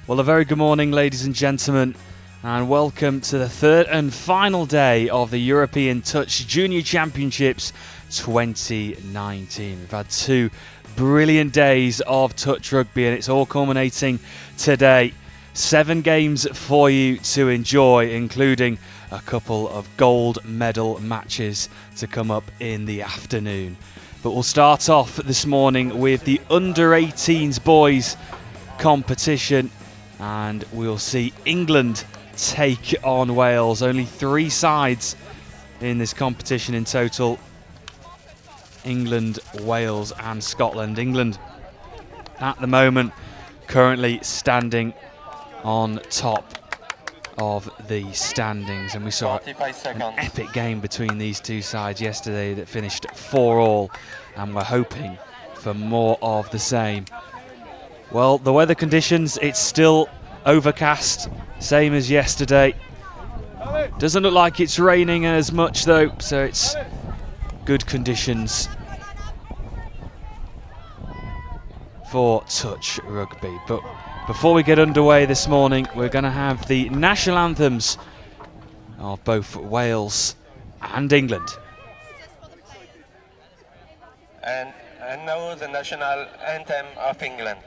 Well, a very good morning, ladies and gentlemen, and welcome to the third and final day of the European Touch Junior Championships 2019. We've had two brilliant days of touch rugby, and it's all culminating today. 7 games for you to enjoy, including a couple of gold medal matches to come up in the afternoon. But we'll start off this morning with the under-18s boys competition, and we'll see England take on Wales. Only 3 sides in this competition in total: England, Wales and Scotland. England at the moment currently standing on top of the standings, and we saw an epic game between these two sides yesterday that finished 4-4, and we're hoping for more of the same. Well, the weather conditions, it's still overcast, same as yesterday. Doesn't look like it's raining as much though, so it's good conditions for touch rugby. But before we get underway this morning, we're going to have the national anthems of both Wales and England. And now the national anthem of England.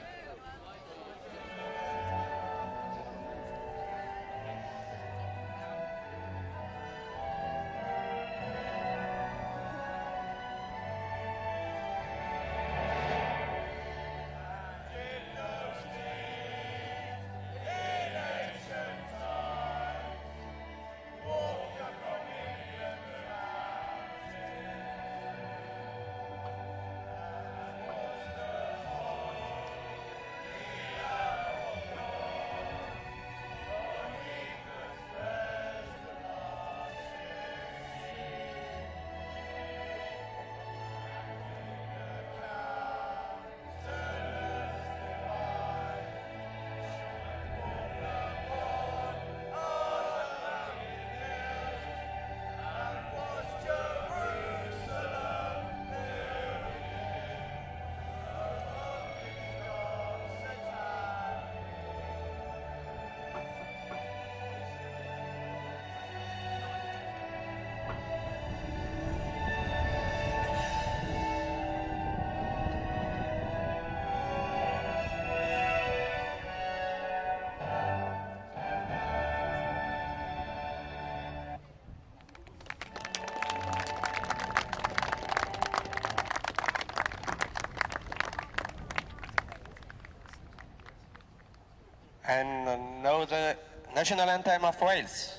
And now the national anthem of Wales.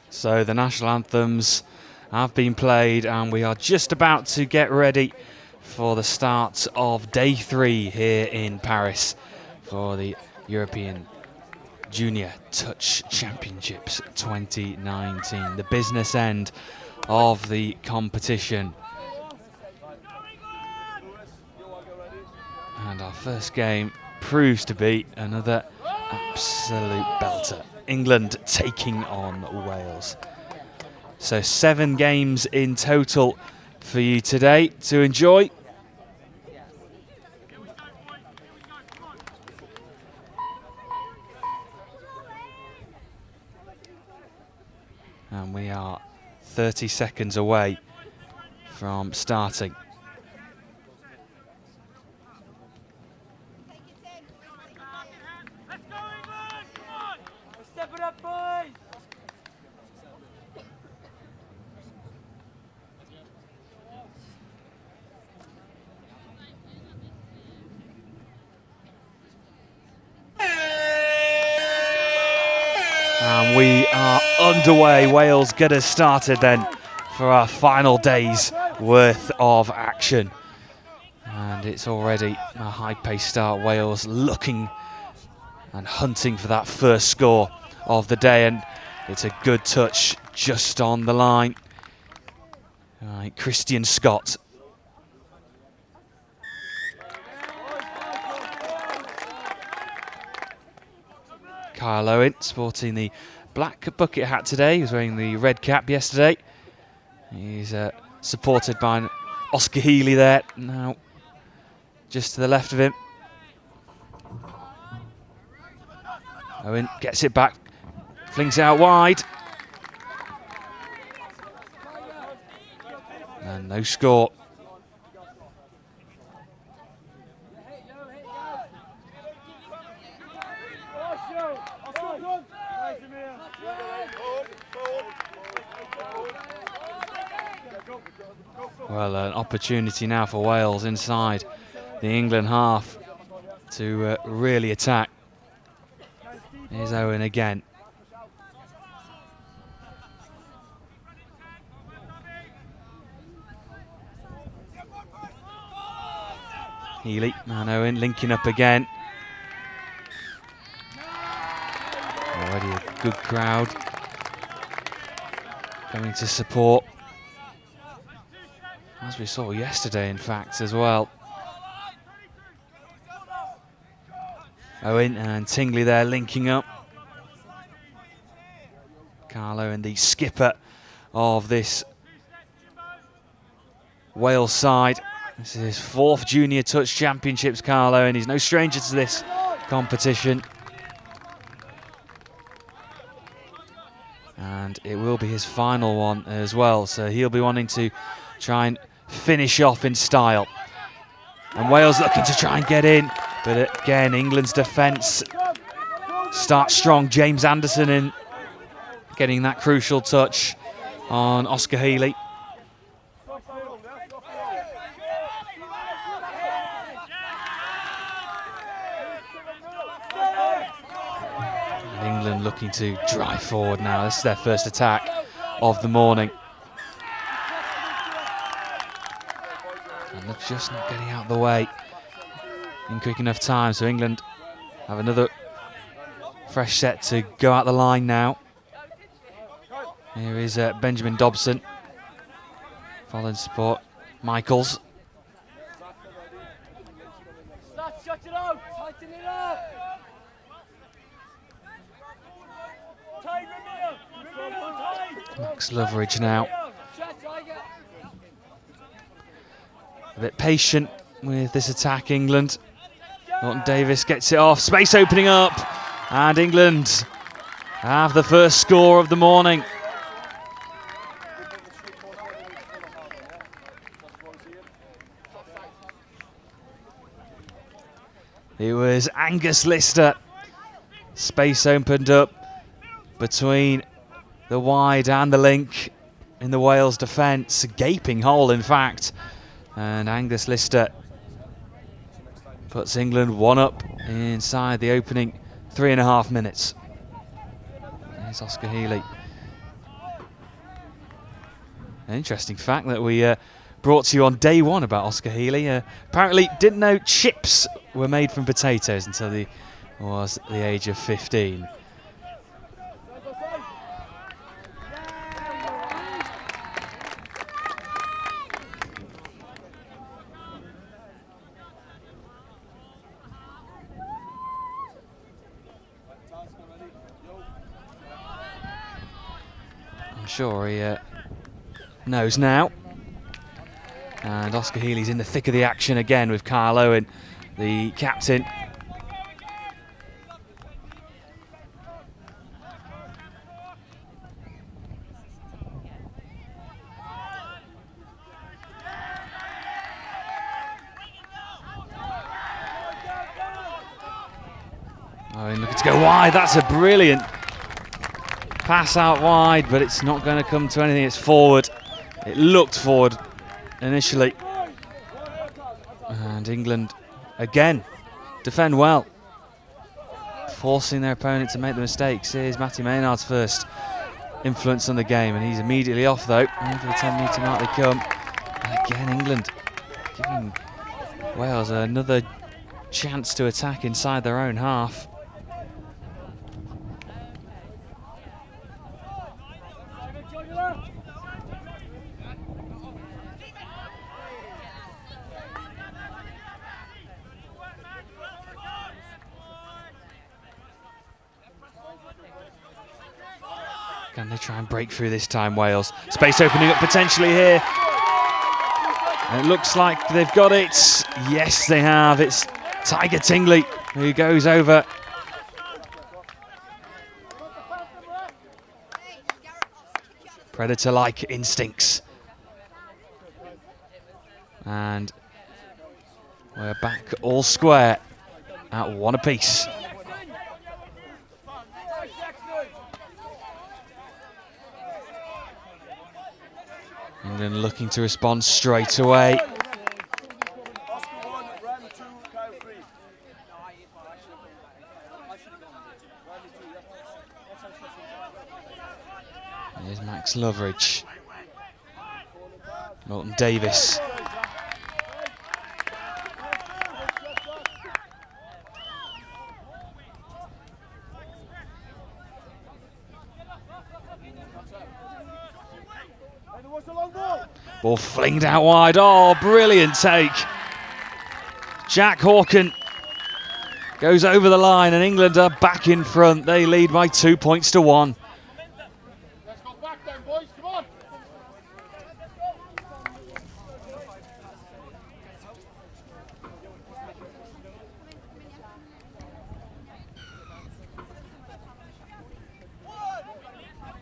So the national anthems have been played and we are just about to get ready for the start of day 3 here in Paris for the European Junior Touch Championships 2019, the business end of the competition. And our first game proves to be another absolute belter. England taking on Wales. So 7 games in total for you today to enjoy. And we are 30 seconds away from starting. Step it up, boys! And we are underway. Wales get us started then for our final day's worth of action. And it's already a high-paced start. Wales looking and hunting for that first score of the day, and it's a good touch just on the line. Right, Christian Scott. Kyle Owen sporting the black bucket hat today. He was wearing the red cap yesterday. He's supported by Oscar Healy there, now just to the left of him. Owen gets it back, flings it out wide. And no score. Well, an opportunity now for Wales inside the England half to really attack. Here's Owen again. Healy and Owen linking up again. Already a good crowd coming to support, as we saw yesterday in fact as well. Owen and Tingley there linking up. Carl Owen, the skipper of this Wales side. This is his 4th Junior Touch Championships, Carl Owen. He's no stranger to this competition. And it will be his final one as well, so he'll be wanting to try and finish off in style. And Wales looking to try and get in, but again, England's defence starts strong. James Anderson in, getting that crucial touch on Oscar Healy. England looking to drive forward now. This is their first attack of the morning. And they're just not getting out of the way in quick enough time. So England have another fresh set to go out the line now. Here is Benjamin Dobson. Following support, Michaels. Shut it out! Tighten it up! Max Loveridge now. A bit patient with this attack, England. Norton Davis gets it off, space opening up, and England have the first score of the morning. It was Angus Lister. Space opened up between the wide and the link in the Wales defence. A gaping hole, in fact. And Angus Lister puts England 1 up inside the opening 3.5 minutes. There's Oscar Healy. An interesting fact that we brought to you on day 1 about Oscar Healy. Apparently didn't know chips were made from potatoes until he was at the age of 15. I'm sure he knows now. And Oscar Healy's in the thick of the action again with Kyle Owen, the captain. Owen looking to go wide. That's a brilliant pass out wide, but it's not going to come to anything. It's forward. It looked forward initially. And England again defend well, forcing their opponent to make the mistakes. Here's Matty Maynard's first influence on the game, and he's immediately off though. Over the 10-metre mark they come. And again England giving Wales another chance to attack inside their own half. Can they try and break through this time, Wales? Space opening up potentially here. And it looks like they've got it. Yes, they have. It's Tiger Tingley who goes over. Predator-like instincts. And we're back all square at 1 apiece. England looking to respond straight away. Here's Max Loveridge. Milton Davis. Ball flinged out wide. Oh, brilliant take. Jack Hawken goes over the line and England are back in front. They lead by 2 points to 1. Let's go back then, boys. Come on.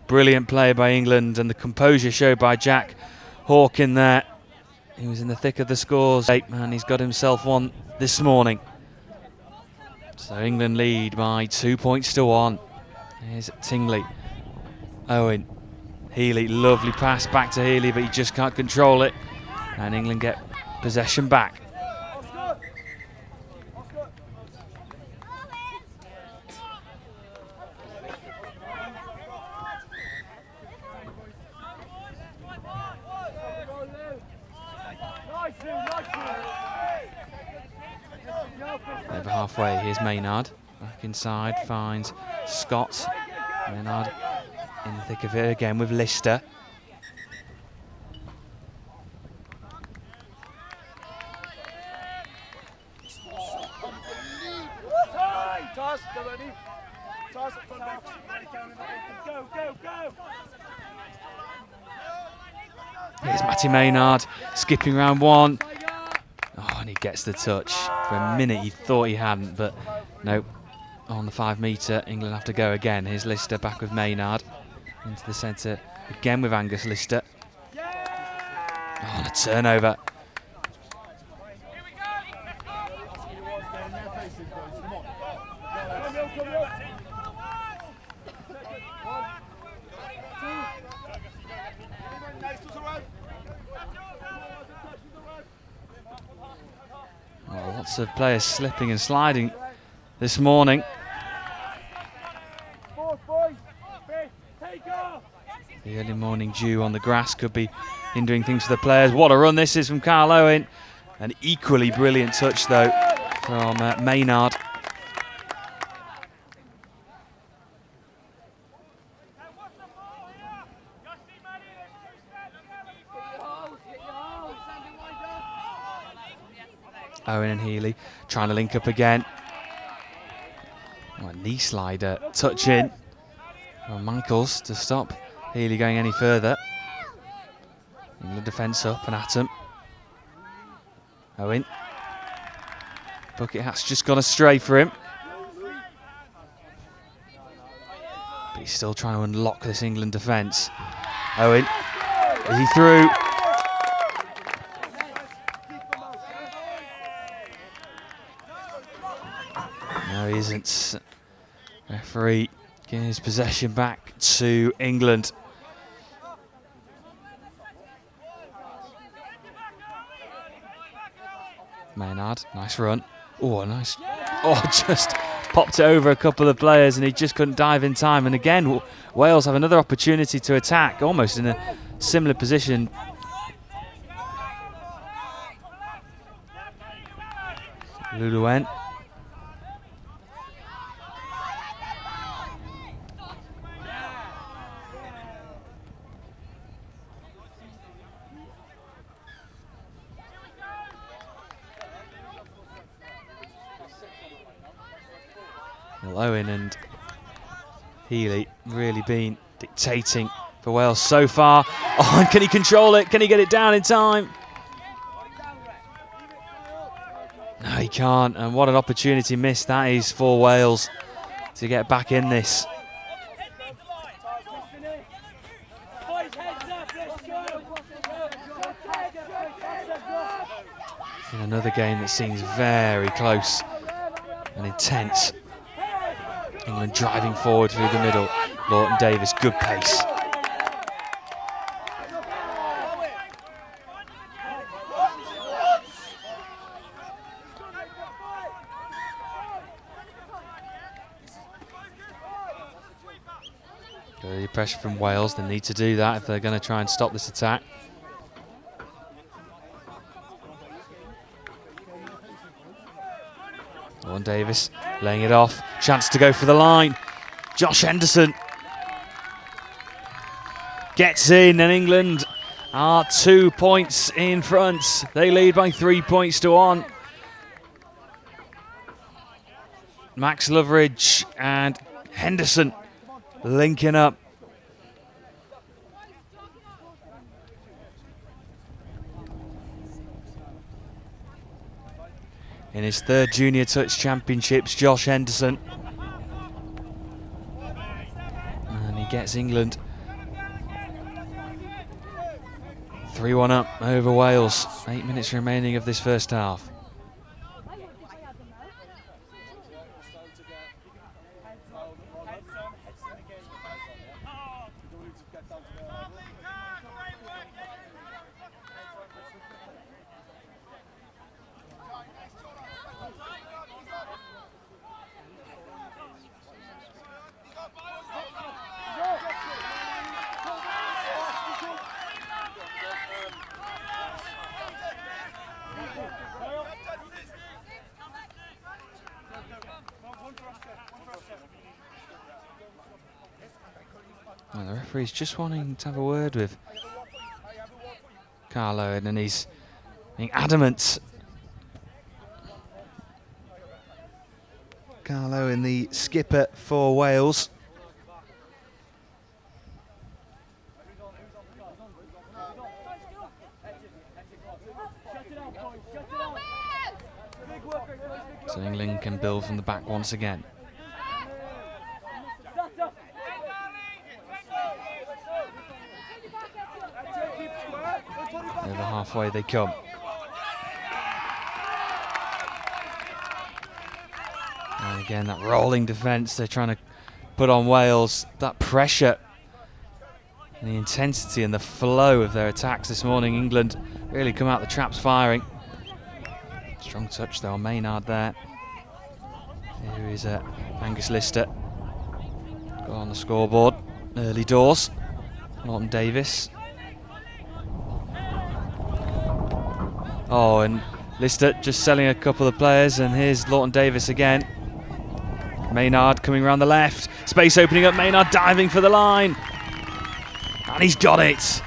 Brilliant play by England and the composure showed by Jack Hawken there. He was in the thick of the scores, and he's got himself one this morning. So England lead by 2 points to 1. Here's Tingley. Owen. Healy, lovely pass back to Healy, but he just can't control it. And England get possession back. Over halfway, here's Maynard. Back inside, finds Scott. Maynard in the thick of it again with Lister. Here's Matty Maynard skipping round one. Oh, and he gets the touch. For a minute he thought he hadn't, but no. On the 5 metre, England have to go again. Here's Lister back with Maynard. Into the centre again with Angus Lister. Oh, and a turnover. Lots of players slipping and sliding this morning. The early morning dew on the grass could be hindering things for the players. What a run this is from Carl Owen. An equally brilliant touch, though, from Maynard. Owen and Healy trying to link up again. Oh, a knee slider, touch in. Well, Michaels to stop Healy going any further. England defence up and at him. Owen. Bucket hat's just gone astray for him. But he's still trying to unlock this England defence. Owen, is he through? No, he isn't. Referee getting his possession back to England. Maynard, nice run. Oh, nice. Oh, just popped it over a couple of players and he just couldn't dive in time. And again, Wales have another opportunity to attack, almost in a similar position. Luluwen. Well, Owen and Healy really been dictating for Wales so far. Oh, and can he control it? Can he get it down in time? No, he can't. And what an opportunity missed that is for Wales to get back in this. In another game that seems very close and intense. England driving forward through the middle. Lawton Davis, good pace. Good pressure from Wales. They need to do that if they're going to try and stop this attack. Lawton Davis laying it off. Chance to go for the line. Josh Henderson gets in, and England are 2 points in front. They lead by 3 points to 1. Max Loveridge and Henderson linking up. In his third Junior Touch Championships, Josh Henderson. And he gets England 3-1 up over Wales. 8 minutes remaining of this first half. Well, the referee's just wanting to have a word with Carl Owen, and he's being adamant. Carl Owen, the skipper for Wales. So England can build from the back once again. Over halfway they come. And again, that rolling defence they're trying to put on Wales. That pressure and the intensity and the flow of their attacks this morning. England really come out the traps firing. Strong touch though on Maynard there. Here is Angus Lister. Got on the scoreboard. Early doors. Norton Davis. Oh, and Lister just selling a couple of players, and here's Lawton Davis again. Maynard coming around the left. Space opening up. Maynard diving for the line. And he's got it.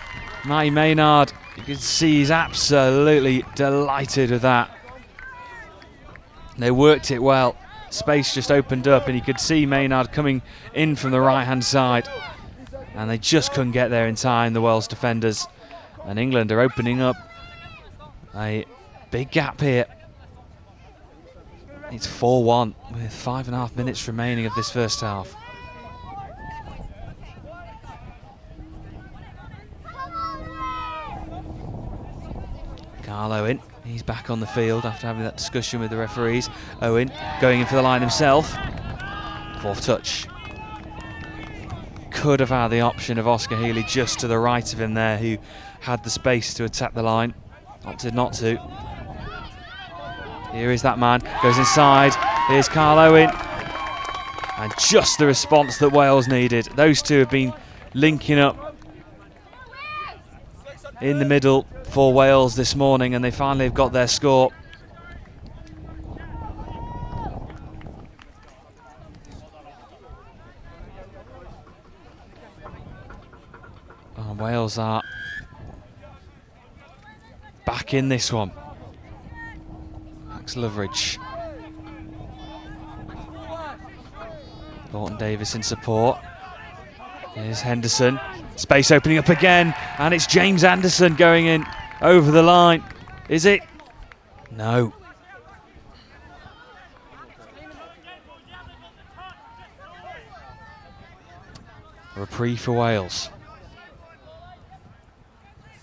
Matty Maynard. You can see he's absolutely delighted with that. They worked it well. Space just opened up, and you could see Maynard coming in from the right-hand side. And they just couldn't get there in time, the Wales defenders. And England are opening up a big gap here. It's 4-1 with 5.5 minutes remaining of this first half. Carl Owen, he's back on the field after having that discussion with the referees. Owen going in for the line himself. Fourth touch. Could have had the option of Oscar Healy just to the right of him there, who had the space to attack the line. Opted not to. Here is that man, goes inside. Here's Carl Owen. And just the response that Wales needed. Those two have been linking up in the middle for Wales this morning, and they finally have got their score. Oh, Wales are back in this one. Max Loveridge. Lawton Davis in support. Here's Henderson. Space opening up again, and it's James Anderson going in over the line. Is it? No. A reprieve for Wales.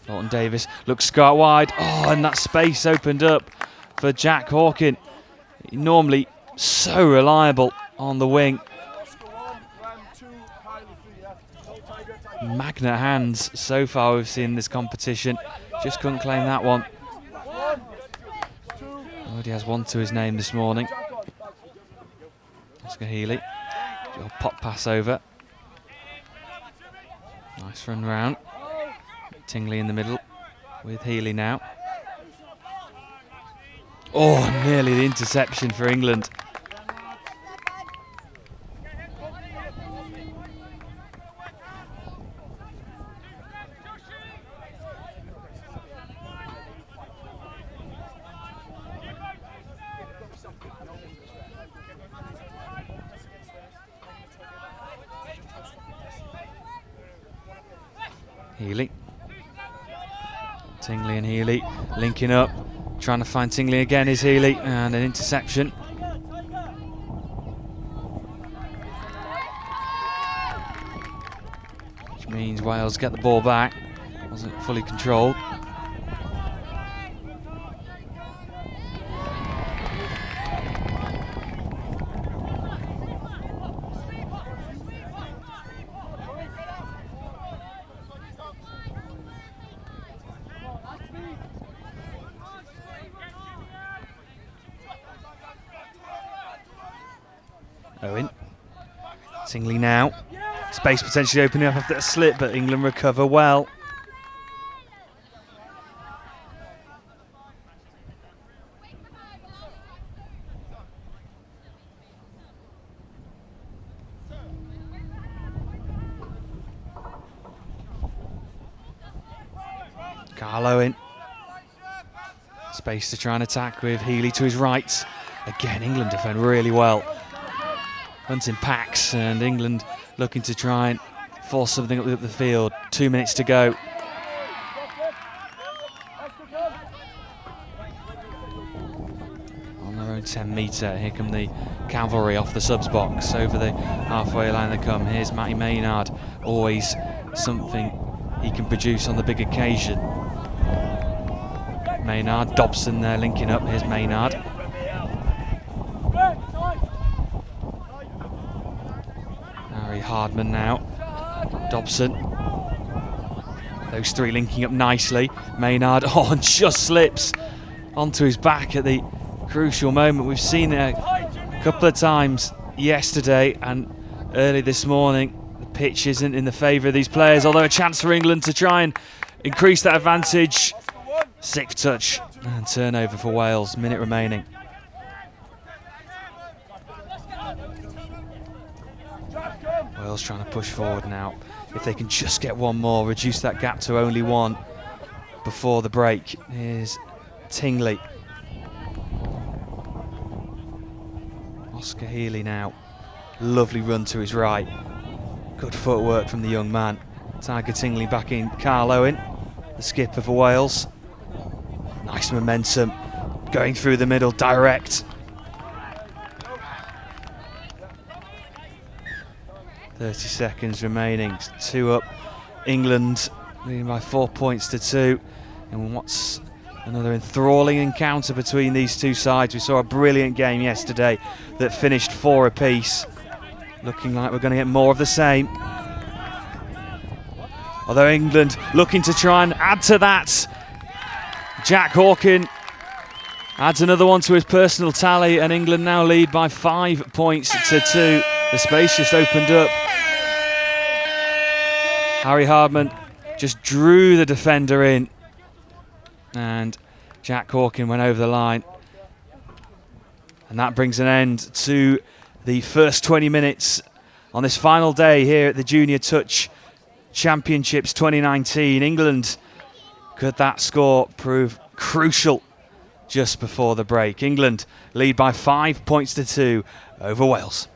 Lawton Davis looks sky wide. Oh, and that space opened up for Jack Hawkin. He normally so reliable on the wing. Magnet hands so far we've seen in this competition. Just couldn't claim that one. Already has one to his name this morning. Oscar Healy. Little pop pass over. Nice run round. Tingley in the middle with Healy now. Oh, nearly the interception for England. Healy. Tingley and Healy linking up. Trying to find Tingley again is Healy, and an interception. Which means Wales get the ball back. Wasn't fully controlled. Owen. Tingley now. Space potentially opening up after a slip, but England recover well. Carl Owen. Space to try and attack with Healy to his right. Again, England defend really well. Hunting packs, and England looking to try and force something up the field. 2 minutes to go. On their own 10-metre, here come the cavalry off the subs box. Over the halfway line they come. Here's Matty Maynard, always something he can produce on the big occasion. Maynard, Dobson there linking up. Here's Maynard. Hardman now. Dobson. Those three linking up nicely. Maynard, oh, and just slips onto his back at the crucial moment. We've seen it a couple of times yesterday and early this morning. The pitch isn't in the favour of these players, although a chance for England to try and increase that advantage. Sixth touch and turnover for Wales, minute remaining. Wales trying to push forward now. If they can just get one more, reduce that gap to only one before the break. Here's Tingley. Oscar Healy now. Lovely run to his right. Good footwork from the young man. Tiger Tingley back in. Carl Owen, the skipper for Wales. Nice momentum. Going through the middle, direct. 30 seconds remaining. 2 up. England leading by 4 points to 2. And what's another enthralling encounter between these two sides. We saw a brilliant game yesterday that finished 4 apiece. Looking like we're going to get more of the same. Although England looking to try and add to that. Jack Hawken adds another one to his personal tally, and England now lead by 5 points to 2. The space just opened up. Harry Hardman just drew the defender in, and Jack Hawken went over the line. And that brings an end to the first 20 minutes on this final day here at the Junior Touch Championships 2019. England, could that score prove crucial just before the break? England lead by 5 points to 2 over Wales.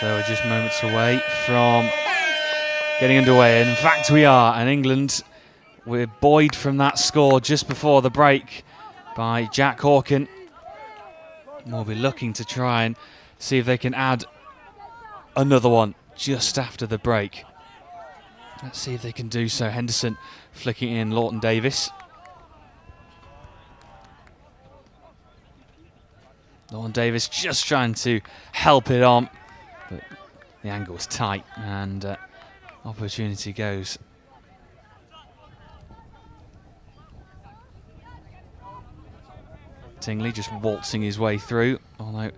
So we're just moments away from getting underway. And in fact, we are. And England, we're buoyed from that score just before the break by Jack Hawken. We'll be looking to try and see if they can add another one just after the break. Let's see if they can do so. Henderson flicking in Lawton Davis. Lawton Davis just trying to help it on, but the angle was tight and opportunity goes. Tingley just waltzing his way through, although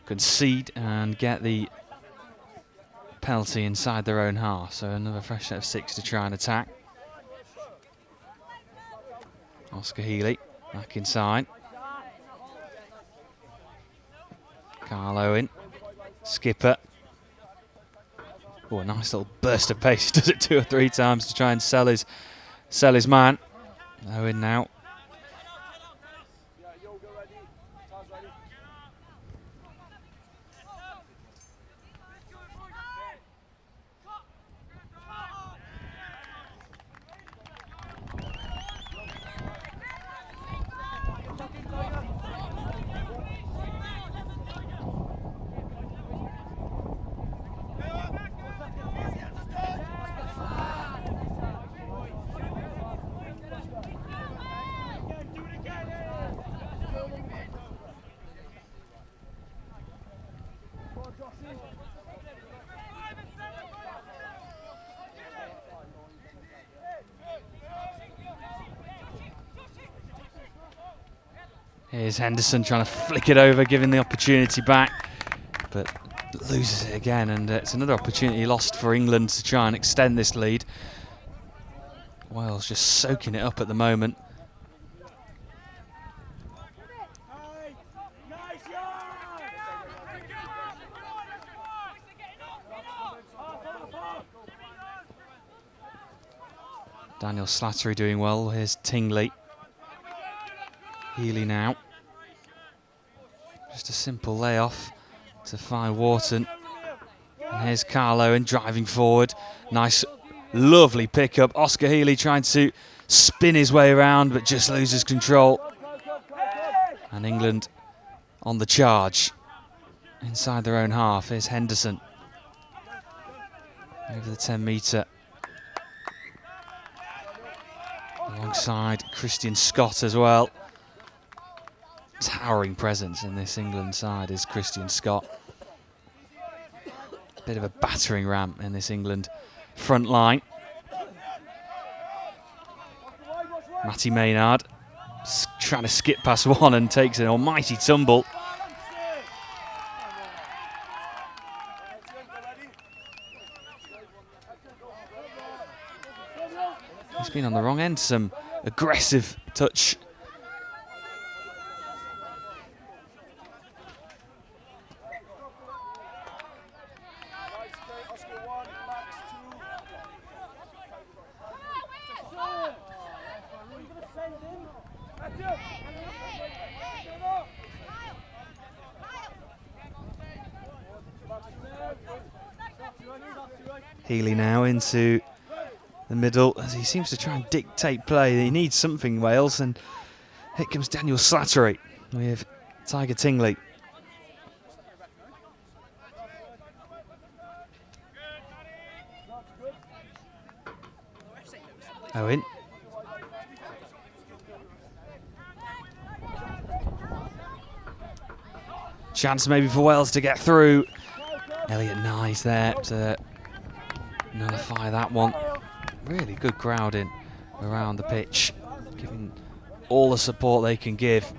concede and get the penalty inside their own half. So another fresh set of 6 to try and attack. Oscar Healy back inside. Carl Owen, skipper. Oh, a nice little burst of pace. He does it 2 or 3 times to try and sell his man. Owen now. Here's Henderson trying to flick it over, giving the opportunity back, but loses it again, and it's another opportunity lost for England to try and extend this lead. Wales just soaking it up at the moment. Daniel Slattery doing well. Here's Tingley. Healy now. Just a simple layoff to find Wharton. And here's Carl Owen driving forward. Nice, lovely pickup. Oscar Healy trying to spin his way around, but just loses control. And England on the charge inside their own half. Here's Henderson over the 10-metre. Alongside Christian Scott as well. Towering presence in this England side is Christian Scott. Bit of a battering ram in this England front line. Matty Maynard trying to skip past one and takes an almighty tumble. He's been on the wrong end, some aggressive touch. Healy now into the middle as he seems to try and dictate play. He needs something, Wales, and here comes Daniel Slattery with Tiger Tingley. Owen. Chance maybe for Wales to get through. Elliot Nyes there to nullify that one. Really good crowding around the pitch, giving all the support they can give.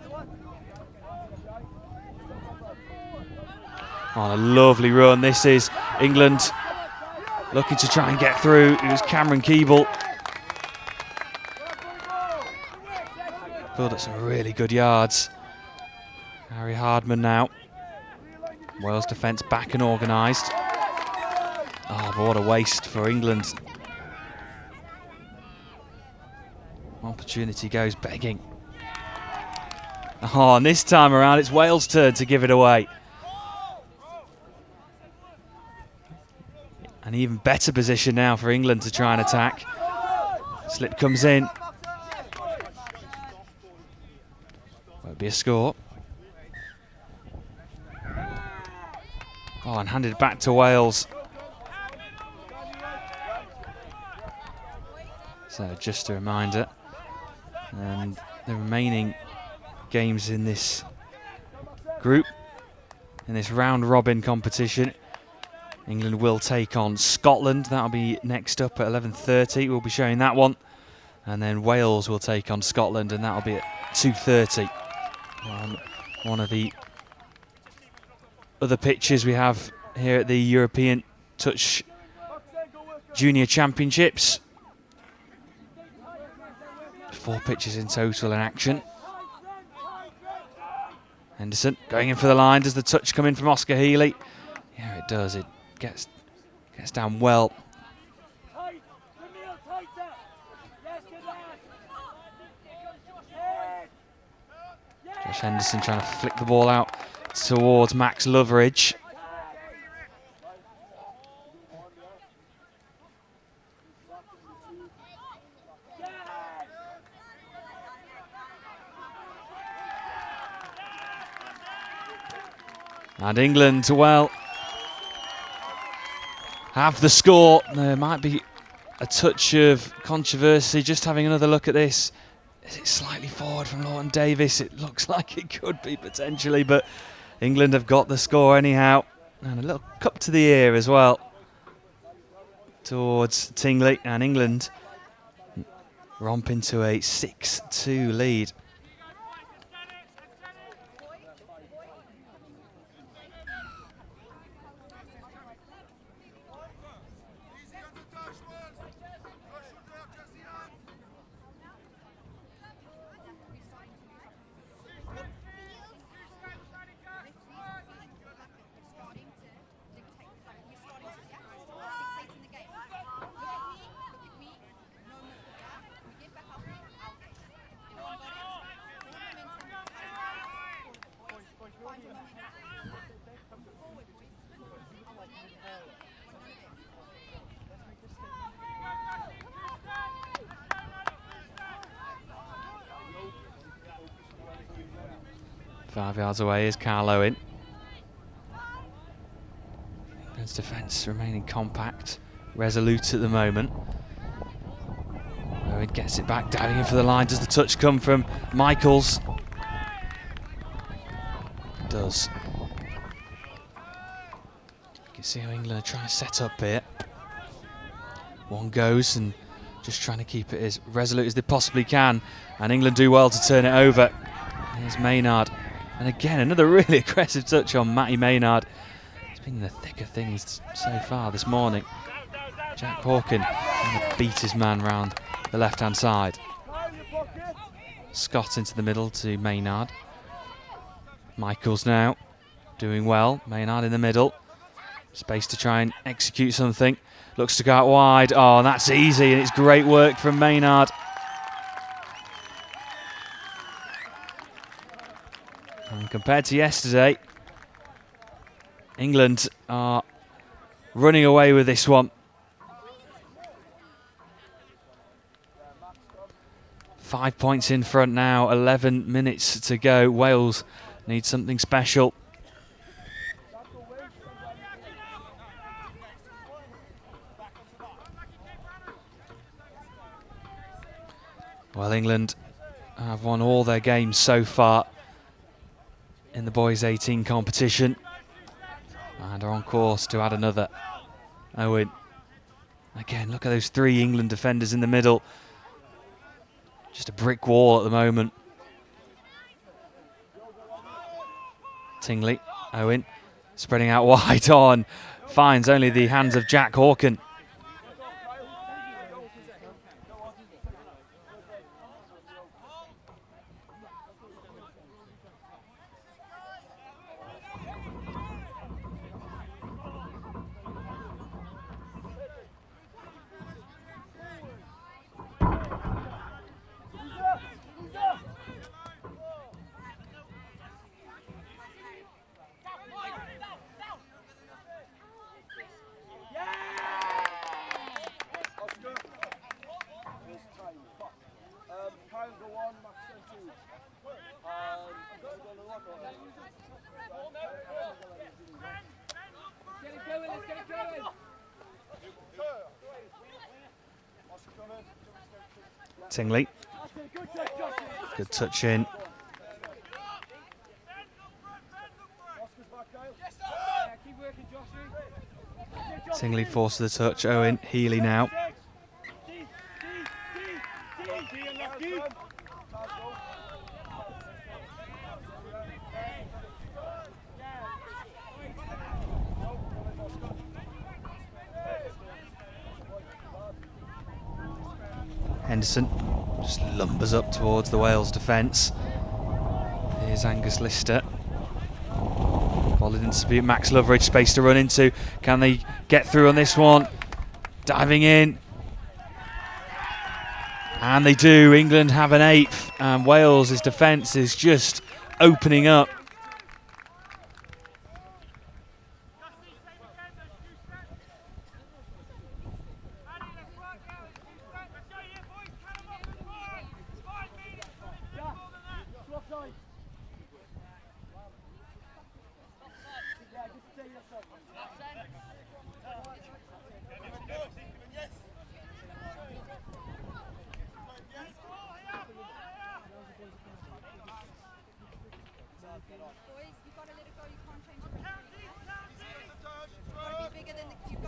Oh, a lovely run. This is England looking to try and get through. It was Cameron Keeble. Pulled at some really good yards. Harry Hardman now. Wales defence back and organised. Oh, but what a waste for England. Opportunity goes begging. Oh, and this time around, it's Wales' turn to give it away. An even better position now for England to try and attack. Slip comes in. Won't be a score. Oh, and handed back to Wales. So just a reminder, and the remaining games in this group, in this round-robin competition, England will take on Scotland. That'll be next up at 11:30. We'll be showing that one. And then Wales will take on Scotland, and that'll be at 2:30. One of the other pitches we have here at the European Touch Junior Championships. 4 pitches in total in action. Henderson going in for the line. Does the touch come in from Oscar Healy? Yeah, it does. It gets down well. Josh Henderson trying to flick the ball out towards Max Loveridge. And England, well, have the score. There might be a touch of controversy. Just having another look at this. Is it slightly forward from Lawton Davis? It looks like it could be potentially, but England have got the score anyhow. And a little cup to the ear as well towards Tingley. And England romp into a 6-2 lead. Five yards away is Carl Owen. England's defence remaining compact, resolute at the moment. Owen gets it back, diving in for the line. Does the touch come from Michaels? It does. You can see how England are trying to set up here. One goes and just trying to keep it as resolute as they possibly can. And England do well to turn it over. Here's Maynard. And again, another really aggressive touch on Matty Maynard. He's been in the thick of things so far this morning. Jack Hawken trying to beat his man round the left-hand side. Scott into the middle to Maynard. Michaels now doing well. Maynard in the middle. Space to try and execute something. Looks to go out wide. Oh, and that's easy, and it's great work from Maynard. And compared to yesterday, England are running away with this one. 5 points in front now, 11 minutes to go. Wales need something special. Well, England have won all their games so far in the boys 18 competition and are on course to add another. Owen. Again, look at those 3 England defenders in the middle. Just a brick wall at the moment. Tingley, Owen, spreading out wide on. Finds only the hands of Jack Hawken. Tingley. Good touch in. Tingley forces the touch. Owen, Healy now. Henderson just lumbers up towards the Wales defence. Here's Angus Lister. Followed in dispute. Max Loveridge, space to run into. Can they get through on this one? Diving in. And they do. England have an 8th. And Wales' defence is just opening up.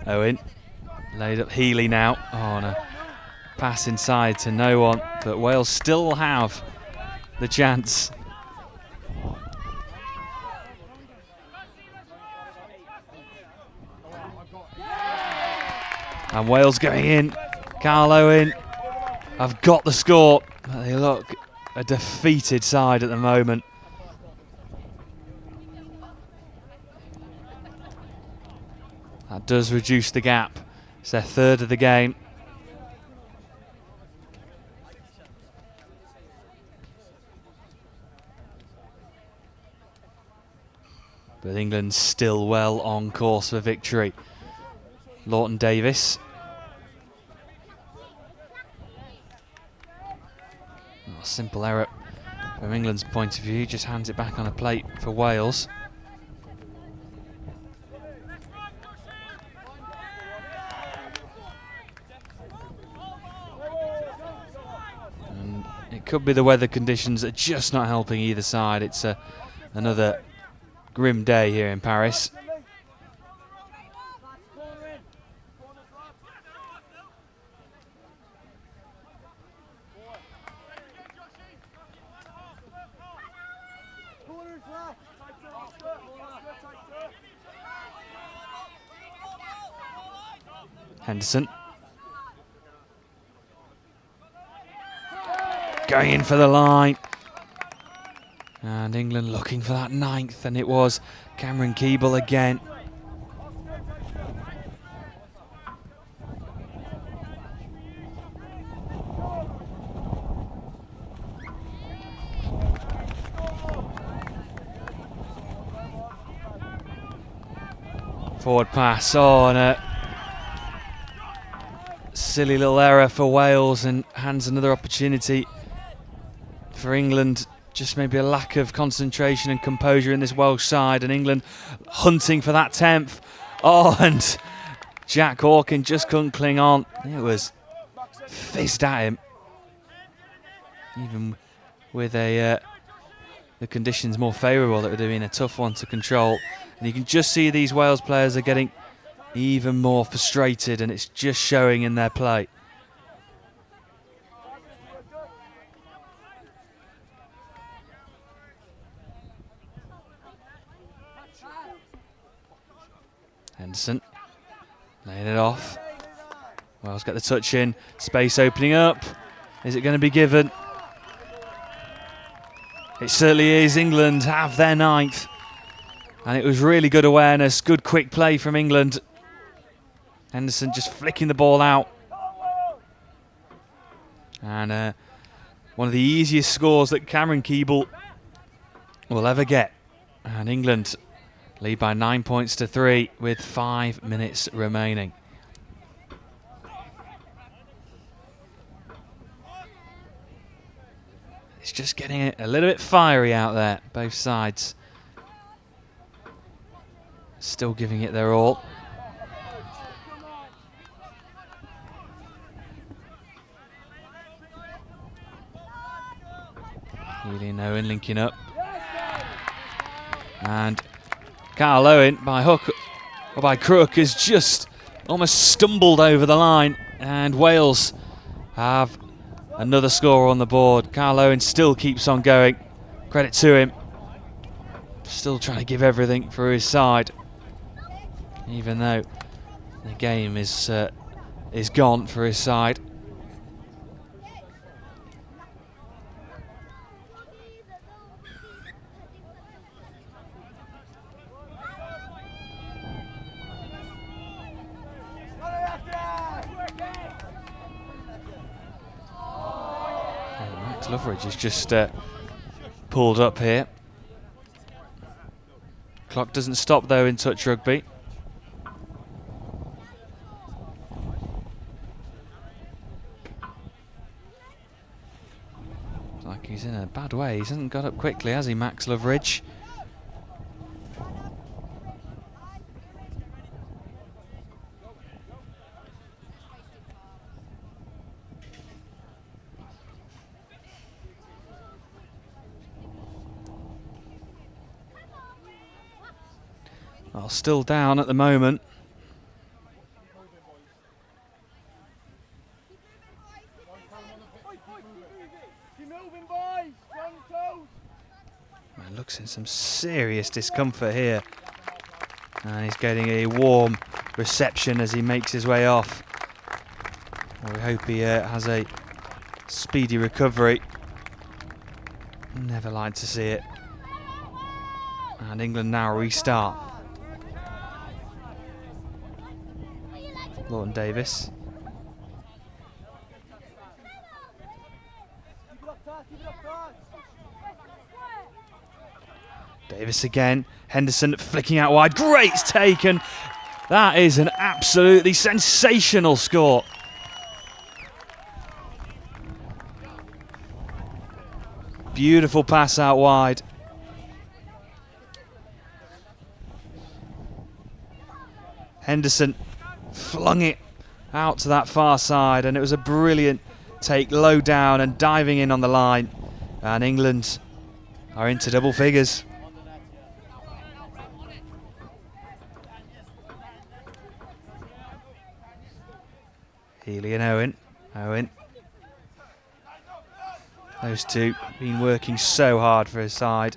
Owen laid up Healy now. Oh, and a pass inside to no one, but Wales still have the chance. And Wales going in. Carl Owen have got the score, but they look a defeated side at the moment. That does reduce the gap. It's their 3rd of the game. But England's still well on course for victory. Lawton Davis. Oh, simple error from England's point of view. Just hands it back on a plate for Wales. And it could be the weather conditions are just not helping either side. It's another grim day here in Paris. Henderson. Going in for the line. And England looking for that 9th, and it was Cameron Keeble again. Forward pass. Oh, and a silly little error for Wales, and hands another opportunity for England. Just maybe a lack of concentration and composure in this Welsh side, and England hunting for that 10th. Oh, and Jack Hawkin just couldn't cling on. It was fizzed at him, even with the conditions more favourable. That would have been a tough one to control, and you can just see these Wales players are getting even more frustrated, and it's just showing in their play. Henderson laying it off. Wales get the touch in. Space opening up. Is it going to be given? It certainly is. England have their 9th. And it was really good awareness, good quick play from England. Henderson just flicking the ball out. And one of the easiest scores that Cameron Keeble will ever get. And England lead by 9 points to 3 with 5 minutes remaining. It's just getting a little bit fiery out there, both sides. Still giving it their all. Julian Owen linking up. And Carl Owen, by hook or by crook, has just almost stumbled over the line. And Wales have another score on the board. Carl Owen still keeps on going. Credit to him. Still trying to give everything for his side, even though the game is gone for his side. Max Loveridge has just pulled up here. Clock doesn't stop though in touch rugby. Looks like he's in a bad way. He hasn't got up quickly, has he, Max Loveridge? Well, still down at the moment. Man looks in some serious discomfort here. And he's getting a warm reception as he makes his way off. Well, we hope he has a speedy recovery. Never like to see it. And England now restart. Lawton Davis. Davis again. Henderson flicking out wide. Great taken. That is an absolutely sensational score. Beautiful pass out wide. Henderson flung it out to that far side, and it was a brilliant take low down and diving in on the line. And England are into double figures. Healy and Owen. Owen. Those two been working so hard for his side.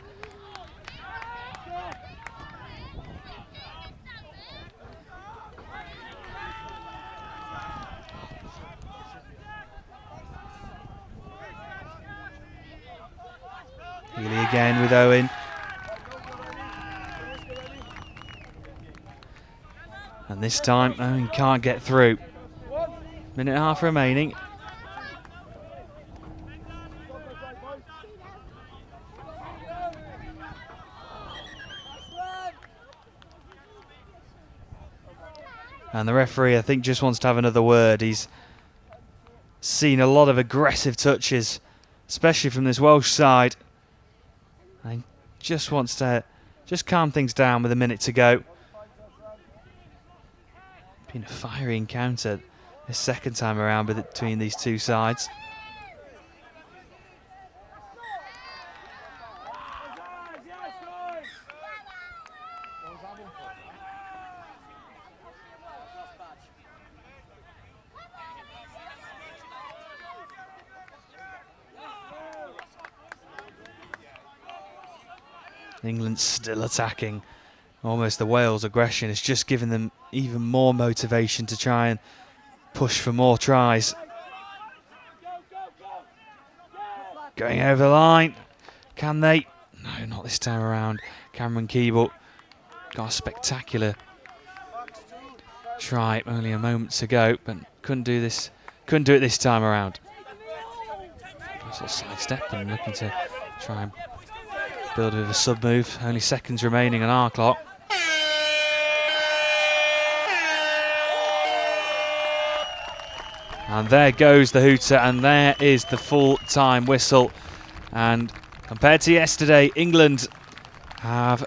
Healy again with Owen. And this time Owen can't get through. Minute and a half remaining. And the referee, I think, just wants to have another word. He's seen a lot of aggressive touches, especially from this Welsh side. And he just wants to calm things down with a minute to go. Been a fiery encounter this second time around between these two sides. England still attacking. Almost the Wales aggression has just given them even more motivation to try and push for more tries. Going over the line. Can they? No, not this time around. Cameron Keeble got a spectacular try only a moment to go, but couldn't do it this time around. Nice little side step and looking to try and build a bit of a sub move. Only seconds remaining on our clock. And there goes the hooter, and there is the full-time whistle. And compared to yesterday, England have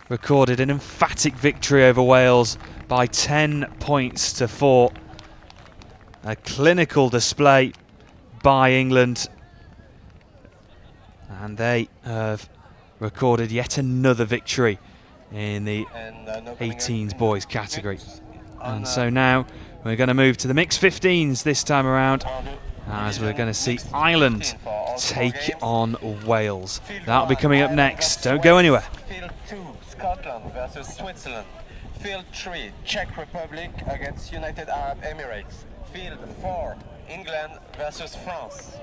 recorded an emphatic victory over Wales by 10 points to 4. A clinical display by England. and they have recorded yet another victory in the 18s boys category. And so now we're going to move to the mixed 15s this time around, as we're going to see Ireland take on Wales. That'll be coming up next. Don't go anywhere. Field 2, Scotland versus Switzerland. Field 3, Czech Republic against United Arab Emirates. Field 4, England versus France.